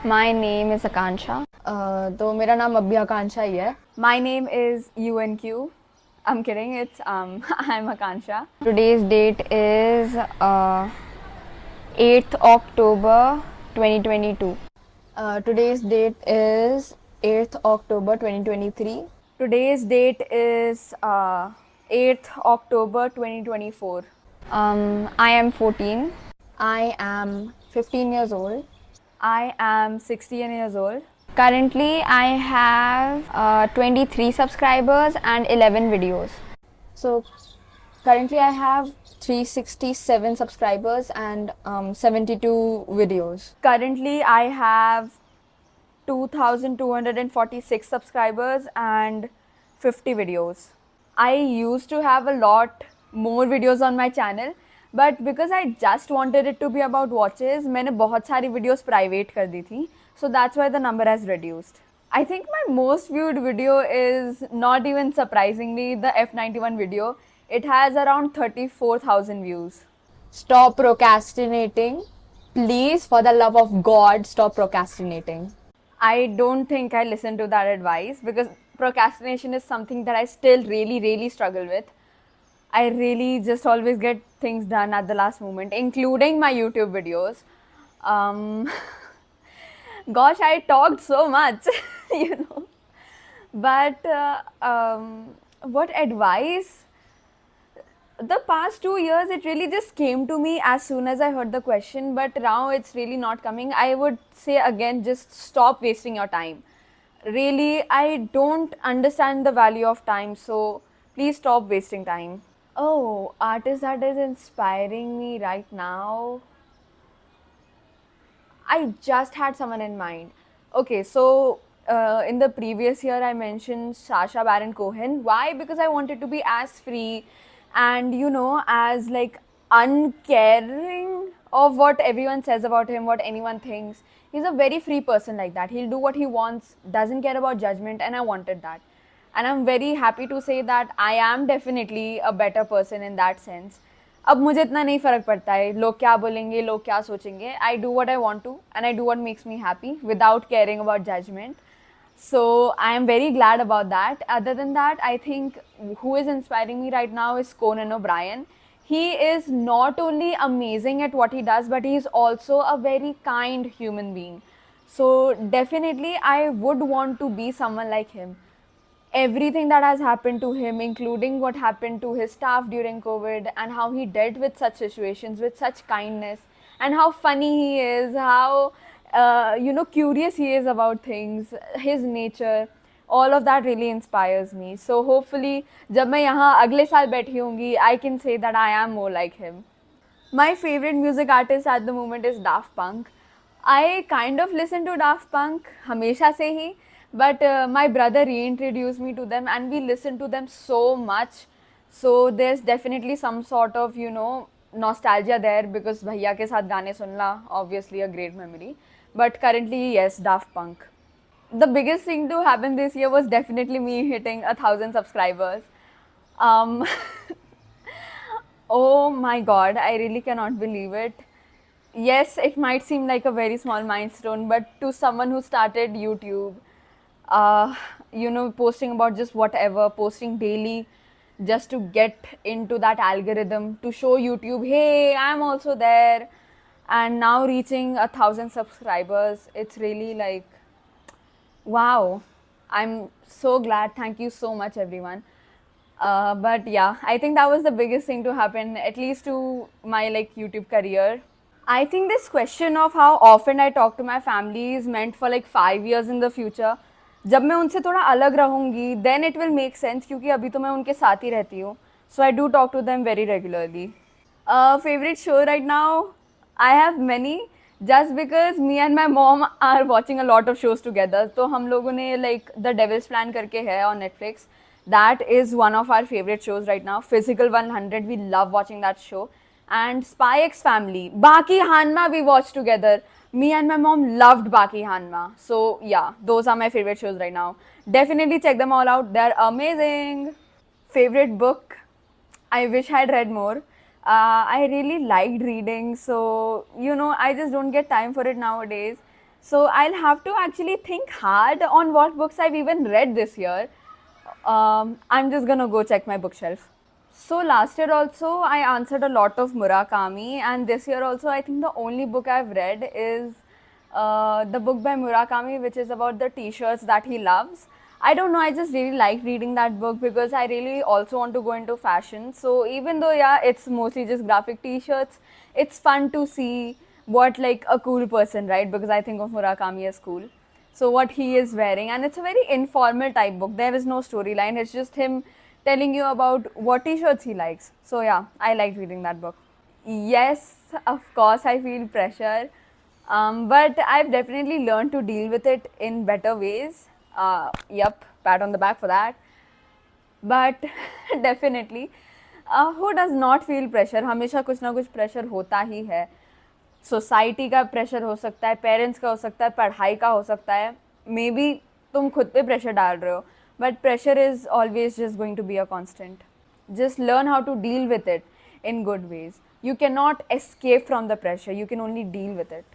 My name is Akansha. तो मेरा नाम अभी आकांक्षा ही है. My name is UNQ. I'm kidding, it's I'm Akansha. Today's date is 8th October 2022. Today's date is 8th October 2023. Today's date is 8th October 2024. I am 14. I am 15 years old. I am 16 years old. Currently, I have 23 subscribers and 11 videos. So currently I have 367 subscribers and 72 videos. Currently, I have 2,246 subscribers and 50 videos. I used to have a lot more videos on my channel, but because I just wanted it to be about watches, मैंने बहुत सारी videos private कर दी थी, so that's why the number has reduced. I think my most viewed video is not even surprisingly the F91 video. It has around 34,000 views. Stop procrastinating. Please, for the love of God, stop procrastinating. I don't think I listen to that advice because procrastination is something that I still really struggle with. I really just always get things done at the last moment, including my YouTube videos. Um, Gosh, I talked so much, you know. But what advice? The past 2 years, it really just came to me as soon as I heard the question, but now it's really not coming. I would say again, just stop wasting your time. Really, I don't understand the value of time, so please stop wasting time. Oh, artist that is inspiring me right now. I just had someone in mind. Okay, so in the previous year, I mentioned Sacha Baron Cohen. Why? Because I wanted to be as free and, you know, as like uncaring of what everyone says about him, what anyone thinks. He's a very free person like that. He'll do what he wants, doesn't care about judgment, and I wanted that. And I'm very happy to say that I am definitely a better person in that sense. अब मुझे इतना नहीं फ़र्क पड़ता है लोग क्या बोलेंगे लोग क्या सोचेंगे I do what I want to and I do what makes me happy without caring about judgement so I am very glad about that. Other than that, I think who is inspiring me right now is Conan O'Brien. He is not only amazing at what he does, but he is also a very kind human being. So definitely I would want to be someone like him. Everything that has happened to him, including what happened to his staff during COVID and how he dealt with such situations with such kindness, and how funny he is, how curious he is about things, his nature, all of that really inspires me. So hopefully, जब मैं यहाँ अगले साल बैठी होंगी, I can say that I am more like him. My favorite music artist at the moment is Daft Punk. I kind of listen to Daft Punk हमेशा से ही, but my brother reintroduced me to them and we listen to them so much. So there's definitely some sort of, you know, nostalgia there because भैया के साथ गाने सुनना, obviously a great memory. But currently, yes, Daft Punk. The biggest thing to happen this year was definitely me hitting 1,000 subscribers. Um, Oh my god, I really cannot believe it. Yes, it might seem like a very small milestone, but to someone who started YouTube, posting about just whatever, posting daily, just to get into that algorithm, to show YouTube, hey, I'm also there, and now reaching 1,000 subscribers, it's really like, wow. I'm so glad. Thank you so much, everyone. But yeah, I think that was the biggest thing to happen, at least to my like YouTube career. I think this question of how often I talk to my family is meant for like 5 years in the future. जब मैं उनसे थोड़ा अलग रहूँगी, then it will make sense क्योंकि अभी तो मैं उनके साथ ही रहती हूँ. So I do talk to them very regularly. Favorite show right now? I have many. Just because me and my mom are watching a lot of shows together, तो हम लोगों ने like The Devil's Plan करके है on Netflix. That is one of our favorite shows right now. Physical 100, we love watching that show. And Spy X Family. Baki Hanma we watched together. Me and my mom loved Baki Hanma. So yeah, those are my favorite shows right now. Definitely check them all out. They're amazing. Favorite book? I wish I had read more. I really liked reading, so you know, I just don't get time for it nowadays. So I'll have to actually think hard on what books I've even read this year. I'm just gonna go check my bookshelf. So last year also I answered a lot of Murakami, and this year also I think the only book I've read is the book by Murakami, which is about the t-shirts that he loves. I don't know, I just really like reading that book because I really also want to go into fashion. So even though yeah, it's mostly just graphic t-shirts, it's fun to see what like a cool person, right? Because I think of Murakami as cool. So what he is wearing, and it's a very informal type book. There is no storyline. It's just him telling you about what t-shirts he likes. So yeah, I like reading that book. Yes, of course I feel pressure, but I've definitely learned to deal with it in better ways. Yep, pat on the back for that. But definitely, who does not feel pressure? हमेशा कुछ ना कुछ pressure होता ही है. Society का pressure हो सकता है, पेरेंट्स का हो सकता है, पढ़ाई का हो सकता है, मे बी तुम खुद पे प्रेशर डाल रहे हो, but pressure is always just going to be a constant. Just learn how to deal with it in good ways. You cannot escape from the pressure, you can only deal with it.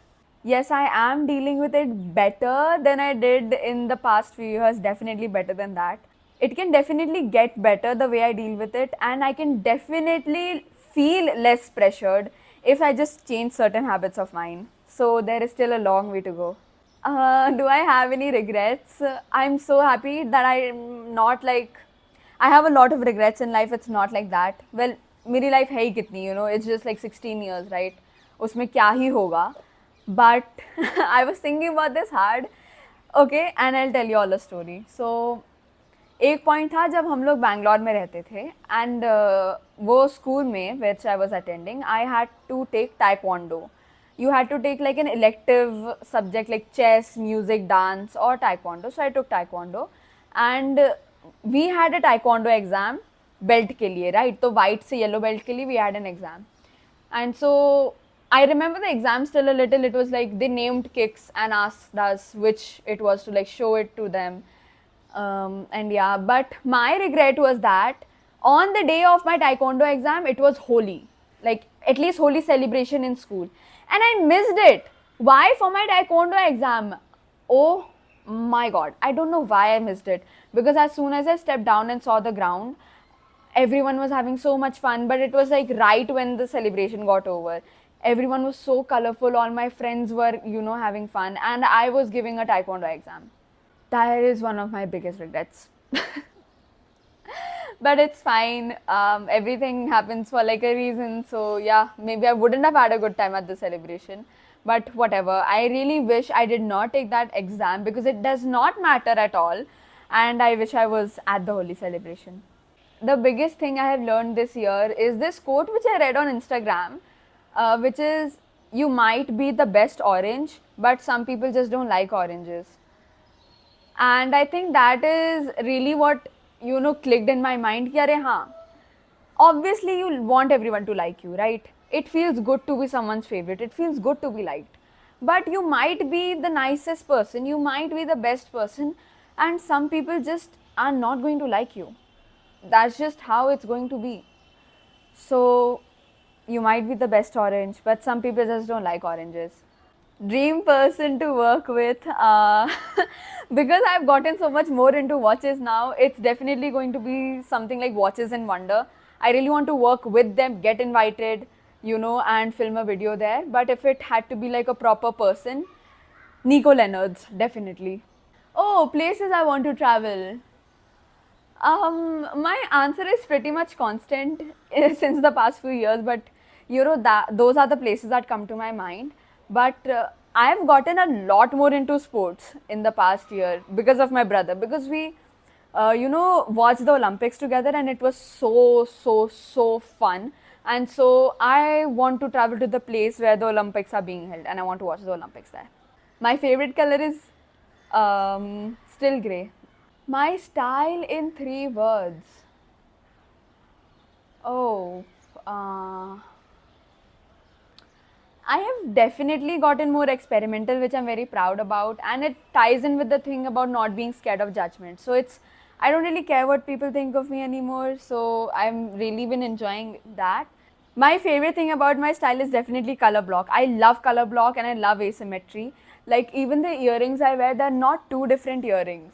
Yes, I am dealing with it better than I did in the past few years, definitely better than that. It can definitely get better the way I deal with it, and I can definitely feel less pressured if I just change certain habits of mine. So there is still a long way to go. Do I have any regrets? I'm so happy that I'm not like, I have a lot of regrets in life. It's not like that. Well, मेरी life है ही कितनी, you know, it's just like 16 years, right? उसमें क्या ही होगा? But I was thinking about this hard. Okay, and I'll tell you all a story. So एक point था जब हम लोग बैंगलोर में रहते थे, एंड वो स्कूल में which I was attending, I had to take taekwondo. You had to take like an elective subject like chess, music, dance or taekwondo. So I took taekwondo, and we had a taekwondo exam belt के लिए, right? तो white से yellow belt के लिए we had an exam. And so I remember the exam still a little. It was like they named kicks and asked us which it was to like show it to them. And yeah, but my regret was that on the day of my taekwondo exam, it was Holi, like at least Holi celebration in school, and I missed it. Why? For my taekwondo exam. Oh my god, I don't know why I missed it, because as soon as I stepped down and saw the ground, everyone was having so much fun, but it was like right when the celebration got over. Everyone was so colorful, all my friends were, you know, having fun, and I was giving a taekwondo exam. That is one of my biggest regrets. But it's fine. Everything happens for like a reason. So yeah, maybe I wouldn't have had a good time at the celebration. But whatever. I really wish I did not take that exam because it does not matter at all. And I wish I was at the Holi celebration. The biggest thing I have learned this year is this quote which I read on Instagram, which is, you might be the best orange, but some people just don't like oranges. And I think that is really what, you know, clicked in my mind कि अरे हाँ, obviously you want everyone to like you, right? It feels good to be someone's favorite, it feels good to be liked, but you might be the nicest person, you might be the best person, and some people just are not going to like you. That's just how it's going to be. So you might be the best orange, but some people just don't like oranges. Dream person to work with, because I've gotten so much more into watches now, it's definitely going to be something like Watches and Wonder. I really want to work with them, get invited, you know, and film a video there. But if it had to be like a proper person, Nico Leonard's, definitely. Oh, places I want to travel. My answer is pretty much constant since the past few years, but you know, those are the places that come to my mind. But I've gotten a lot more into sports in the past year because of my brother, because we you know, watched the Olympics together, and it was so fun. And so I want to travel to the place where the Olympics are being held, and I want to watch the Olympics there. My favorite color is still grey. My style in 3 words. Oh, I have definitely gotten more experimental, which I'm very proud about, and it ties in with the thing about not being scared of judgment. So it's, I don't really care what people think of me anymore, so I've really been enjoying that. My favorite thing about my style is definitely color block. I love color block and I love asymmetry. Like even the earrings I wear, they're not two different earrings.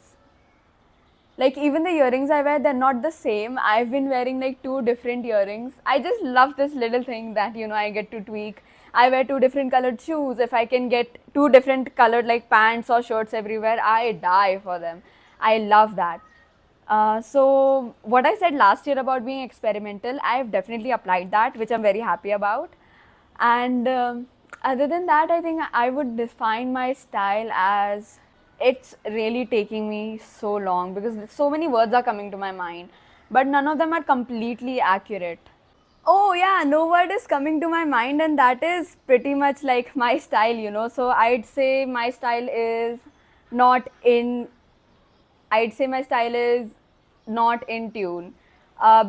Like even the earrings I wear, they're not the same. I've been wearing like two different earrings. I just love this little thing that, you know, I get to tweak. I wear two different colored shoes. If I can get two different colored like pants or shirts everywhere, I die for them. I love that. So what I said last year about being experimental, I've definitely applied that, which I'm very happy about. And other than that, I think I would define my style as, it's really taking me so long because so many words are coming to my mind, but none of them are completely accurate. Oh yeah, no word is coming to my mind, and that is pretty much like my style, you know. So not in I'd say my style is not in tune,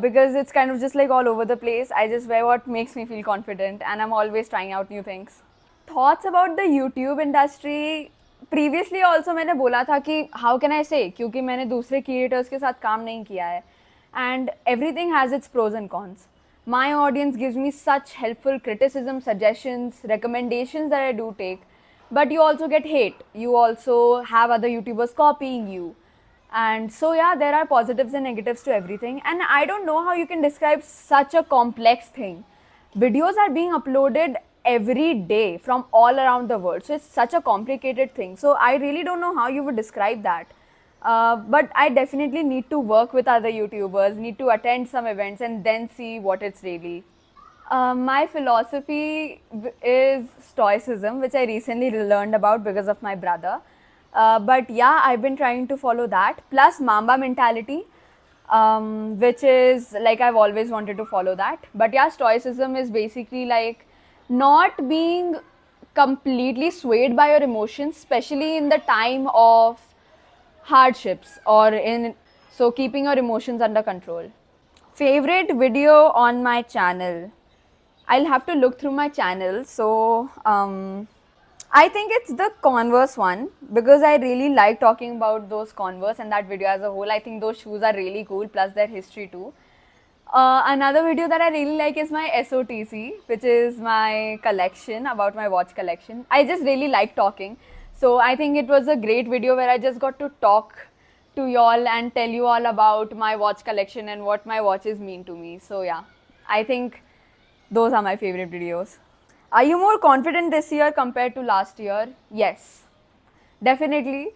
because it's kind of just like all over the place. I just wear what makes me feel confident, and I'm always trying out new things. Thoughts about the YouTube industry. Previously also मैंने बोला था कि how can I say, क्योंकि मैंने दूसरे creators के साथ काम नहीं किया है, and everything has its pros and cons. My audience gives me such helpful criticism, suggestions, recommendations that I do take, but you also get hate. You also have other YouTubers copying you. And so yeah, there are positives and negatives to everything, and I don't know how you can describe such a complex thing. Videos are being uploaded every day from all around the world, so it's such a complicated thing. So I really don't know how you would describe that. But I definitely need to work with other YouTubers, need to attend some events, and then see what it's really. My philosophy is Stoicism, which I recently learned about because of my brother. But yeah, I've been trying to follow that. Plus Mamba mentality, which is like I've always wanted to follow that. But yeah, Stoicism is basically like not being completely swayed by your emotions, especially in the time of hardships or in, so keeping your emotions under control. Favorite video on my channel. I'll have to look through my channel. So I think it's the Converse one because I really like talking about those Converse and that video as a whole. I think those shoes are really cool, plus their history too. Another video that I really like is my SOTC, which is my collection, about my watch collection. I just really like talking. So I think it was a great video where I just got to talk to y'all and tell you all about my watch collection and what my watches mean to me. So yeah, I think those are my favorite videos. Are you more confident this year compared to last year? Yes, definitely.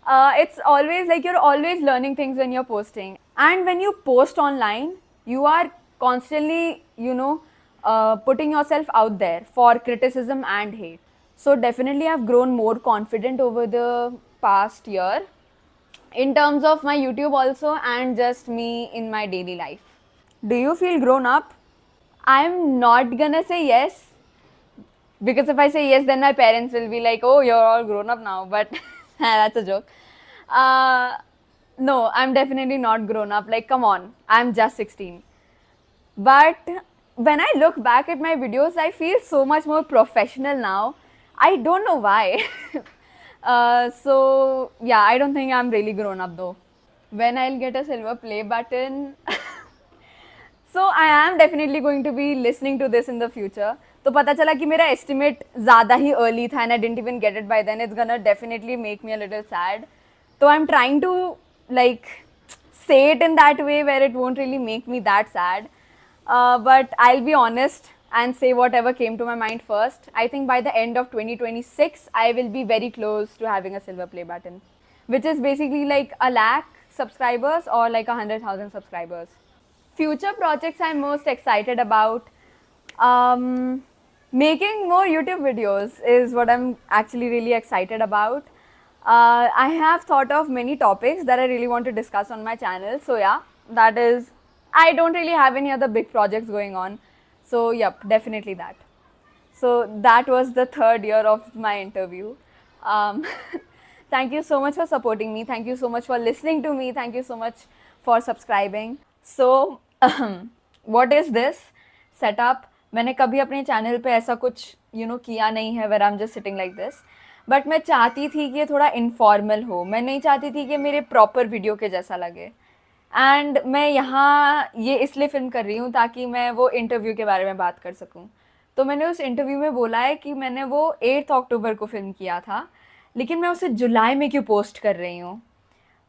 It's always like you're always learning things when you're posting. And when you post online, you are constantly, putting yourself out there for criticism and hate. So definitely I've grown more confident over the past year in terms of my YouTube also and just me in my daily life. Do you feel grown up? I'm not gonna say yes, because if I say yes, then my parents will be like, oh, you're all grown up now, but that's a joke. No, I'm definitely not grown up. Like, come on, I'm just 16. But when I look back at my videos, I feel so much more professional now. I don't know why. So yeah, I don't think I'm really grown up though. When I'll get a silver play button, so I am definitely going to be listening to this in the future. तो पता चला कि मेरा estimate ज़्यादा ही early था and I didn't even get it by then. It's gonna definitely make me a little sad. So I'm trying to like say it in that way where it won't really make me that sad. But I'll be honest and say whatever came to my mind first. I think by the end of 2026, I will be very close to having a silver play button, which is basically like 1 lakh subscribers or like 100,000 subscribers. Future projects I'm most excited about. Making more YouTube videos is what I'm actually really excited about. I have thought of many topics that I really want to discuss on my channel. So yeah, that is, I don't really have any other big projects going on. So yep, definitely that. So that was the 3rd year of my interview. Thank you so much for supporting me. Thank you so much for listening to me. Thank you so much for subscribing. So what is this setup? मैंने कभी अपने channel पे ऐसा कुछ किया नहीं है where I'm just sitting like this. But मैं चाहती थी कि ये थोड़ा इनफॉर्मल हो. मैं नहीं चाहती थी कि मेरे प्रॉपर वीडियो के जैसा लगे. एंड मैं यहाँ ये इसलिए फिल्म कर रही हूँ ताकि मैं वो इंटरव्यू के बारे में बात कर सकूँ. तो मैंने उस इंटरव्यू में बोला है कि मैंने वो 8 अक्टूबर को फिल्म किया था लेकिन मैं उसे जुलाई में क्यों पोस्ट कर रही हूँ?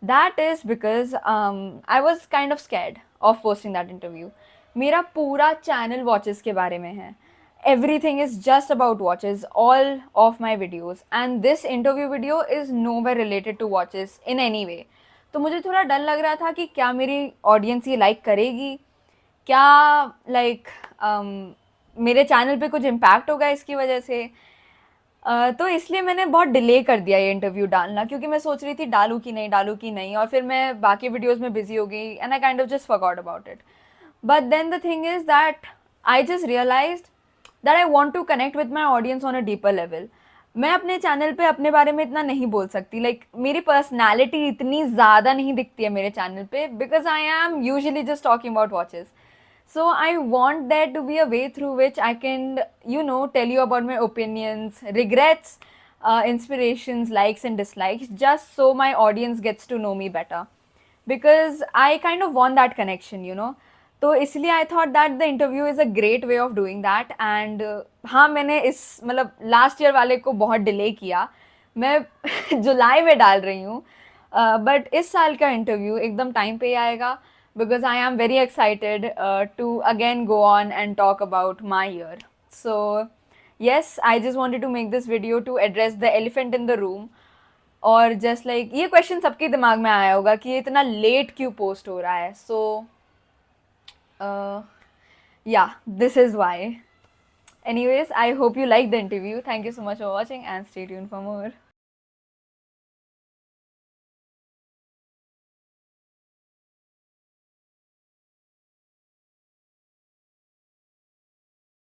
That is because I was kind of scared of posting that interview. मेरा पूरा चैनल वॉचेस के बारे में है. Everything is just about watches, all of my videos, and this interview video is nowhere related to watches in any way. तो मुझे थोड़ा डर लग रहा था कि क्या मेरी ऑडियंस ये लाइक करेगी, क्या लाइक मेरे चैनल पे कुछ इम्पैक्ट होगा इसकी वजह से. तो इसलिए मैंने बहुत डिले कर दिया ये इंटरव्यू डालना, क्योंकि मैं सोच रही थी डालूँ कि नहीं, डालूँ कि नहीं, और फिर मैं बाकी वीडियोस में बिजी हो गई and I kind of just forgot about it. But then the thing is that I just realised that I want to connect with my audience on a deeper level. मैं अपने channel पे अपने बारे में इतना नहीं बोल सकती, लाइक मेरी पर्सनैलिटी इतनी ज़्यादा नहीं दिखती है मेरे चैनल पे, because I am usually just talking about watches. So I want there to be a way through which I can, tell you about my opinions, regrets, inspirations, likes and dislikes, just so my audience gets to know me better. Because I kind of want that connection. तो इसलिए I thought that the interview is a great way of doing that. And हाँ, मैंने इस मतलब last year वाले को बहुत delay किया. मैं जुलाई में डाल रही हूँ, बट इस साल का इंटरव्यू एकदम टाइम पे ही आएगा, because I am very excited to again go on and talk about my year. So, yes, I just wanted to make this video to address the elephant in the room. और just like ये question सबके दिमाग में आया होगा कि ये इतना लेट क्यों पोस्ट हो रहा है. So, yeah, this is why. Anyways, I hope you liked the interview. Thank you so much for watching and stay tuned for more.